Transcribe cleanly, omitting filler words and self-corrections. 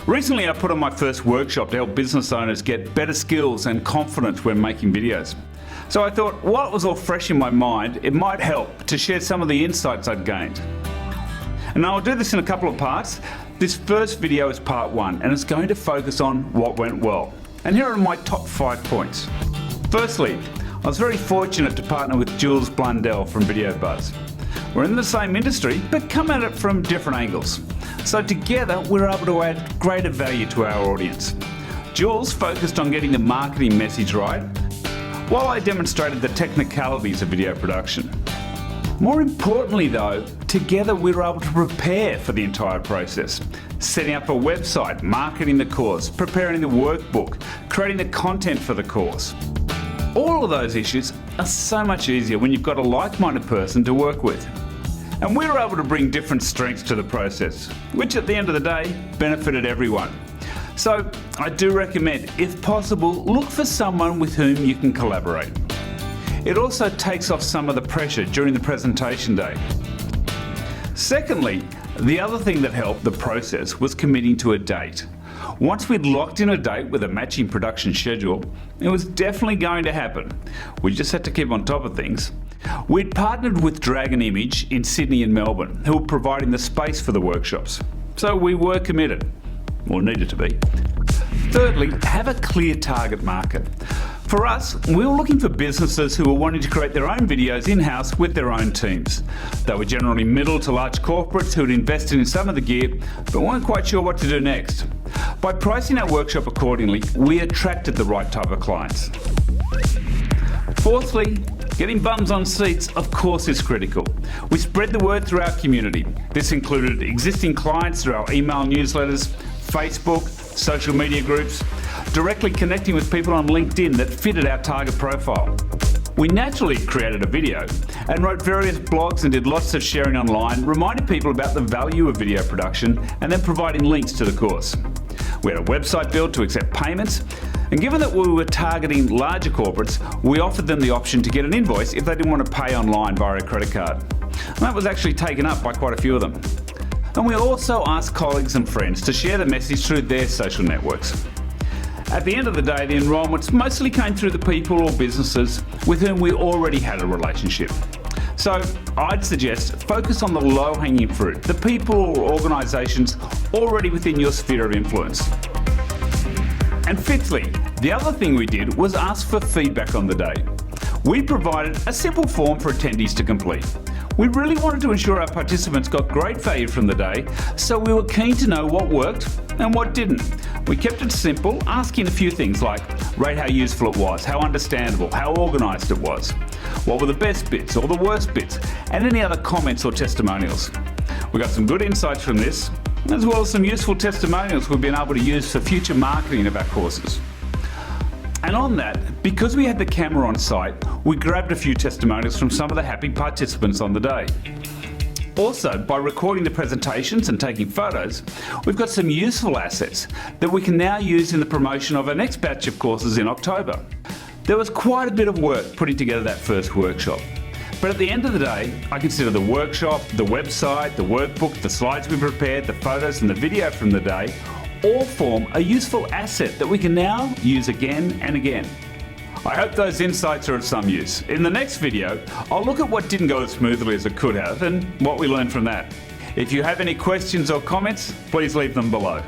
Recently I put on my first workshop to help business owners get better skills and confidence when making videos. So I thought, while it was all fresh in my mind, it might help to share some of the insights I'd gained. And I'll do this in a couple of parts. This first video is part 1 and it's going to focus on what went well. And here are my top 5 points. Firstly, I was very fortunate to partner with Jules Blundell from Video Buzz. We're in the same industry but come at it from different angles. So together we're able to add greater value to our audience. Jules focused on getting the marketing message right, while I demonstrated the technicalities of video production. More importantly though, together we were able to prepare for the entire process. Setting up a website, marketing the course, preparing the workbook, creating the content for the course. All of those issues are so much easier when you've got a like-minded person to work with. And we were able to bring different strengths to the process, which at the end of the day benefited everyone. So I do recommend, if possible, look for someone with whom you can collaborate. It also takes off some of the pressure during the presentation day. Secondly, the other thing that helped the process was committing to a date. Once we'd locked in a date with a matching production schedule, it was definitely going to happen. We just had to keep on top of things. We'd partnered with Dragon Image in Sydney and Melbourne, who were providing the space for the workshops. So we were committed, or needed to be. Thirdly, have a clear target market. For us, we were looking for businesses who were wanting to create their own videos in-house with their own teams. They were generally middle to large corporates who had invested in some of the gear but weren't quite sure what to do next. By pricing our workshop accordingly, we attracted the right type of clients. Fourthly, getting bums on seats of course is critical. We spread the word through our community. This included existing clients through our email newsletters, Facebook, social media groups, directly connecting with people on LinkedIn that fitted our target profile. We naturally created a video and wrote various blogs and did lots of sharing online, reminding people about the value of video production and then providing links to the course. We had a website built to accept payments, and given that we were targeting larger corporates, we offered them the option to get an invoice if they didn't want to pay online via a credit card. And that was actually taken up by quite a few of them. And we also asked colleagues and friends to share the message through their social networks. At the end of the day, the enrolments mostly came through the people or businesses with whom we already had a relationship. So I'd suggest focus on the low-hanging fruit, the people or organisations already within your sphere of influence. And fifthly, the other thing we did was ask for feedback on the day. We provided a simple form for attendees to complete. We really wanted to ensure our participants got great value from the day, so we were keen to know what worked and what didn't. We kept it simple, asking a few things like rate how useful it was, how understandable, how organised it was, what were the best bits or the worst bits, and any other comments or testimonials. We got some good insights from this, as well as some useful testimonials we've been able to use for future marketing of our courses. And on that, because we had the camera on site, we grabbed a few testimonials from some of the happy participants on the day. Also, by recording the presentations and taking photos, we've got some useful assets that we can now use in the promotion of our next batch of courses in October. There was quite a bit of work putting together that first workshop. But at the end of the day, I consider the workshop, the website, the workbook, the slides we prepared, the photos and the video from the day all form a useful asset that we can now use again and again. I hope those insights are of some use. In the next video, I'll look at what didn't go as smoothly as it could have and what we learned from that. If you have any questions or comments, please leave them below.